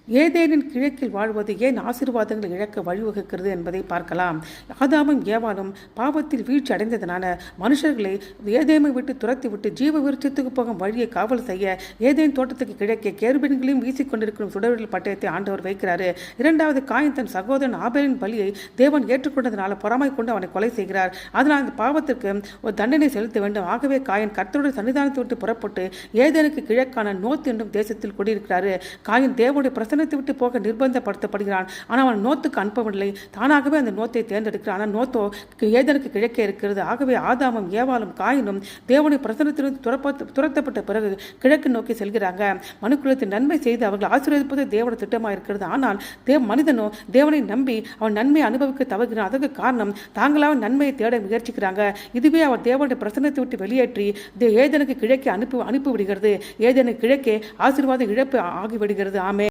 ஏதேனின் கிழக்கில் வாழ்வது ஏன் ஆசீர்வாதங்களை இழக்க வழிவகுக்கிறது என்பதை பார்க்கலாம். ஆதாமும் ஏவாளும் பாவத்தில் வீழ்ச்சி அடைந்ததனால மனுஷர்களை ஏதேமை விட்டு துரத்திவிட்டு ஜீவ விருட்சத்துக்கு போகும் வழியை காவல் செய்ய ஏதேன் தோட்டத்துக்கு கிழக்கே கேருபீன்களையும் வீசிக்கொண்டிருக்கும் சுடரில் பட்டயத்தை ஆண்டவர் வைக்கிறாரு. இரண்டாவது, காயின் தன் சகோதரன் ஆபேலின் பலியை தேவன் ஏற்றுக்கொண்டதனால பொறாமை கொண்டு அவனை கொலை செய்கிறார். அதனால் அந்த பாவத்திற்கு ஒரு தண்டனை செலுத்த வேண்டும். ஆகவே காயின் கர்த்தருடைய சன்னிதானத்தை விட்டு புறப்பட்டு ஏதேனுக்கு கிழக்கான நோத் என்னும் தேசத்தில் குடியிருக்கிறாரு. காயின் தேவனுடைய பிரசன்னத்தை விட்டு போக நிர்பந்தப்படுத்தப்படுகிறான். ஆனால் அவன் நோத்துக்கு அனுப்பவில்லை. தானாகவே அந்த நோத்தை தேர்ந்தெடுக்கிறான். ஆனால் நோத்தோ ஏதனுக்கு கிழக்கே இருக்கிறது. ஆகவே ஆதாமும் ஏவாளும் காயினும் தேவனுடைய பிரசன்னத்திலிருந்து துரத்தப்பட்ட பிறகு கிழக்கு நோக்கி செல்கிறாங்க. மனுக்குலத்தின் நன்மை செய்து அவர்கள் ஆசீர்வதிப்பது தேவனுடைய திட்டமாக இருக்கிறது. ஆனால் மனிதனோ தேவனை நம்பி அவன் நன்மையை அனுபவிக்க தவறுகிறான். அதற்கு காரணம் தாங்களாக நன்மையை தேட முயற்சிக்கிறாங்க. இதுவே அவர் தேவனுடைய பிரசன்னத்தை விட்டு வெளியேற்றி ஏதனுக்கு கிழக்கே அனுப்பி விடுகிறது. ஏதனுக்கு கிழக்கே ஆசீர்வாத இழப்பு ஆகிவிடுகிறது. ஆமே.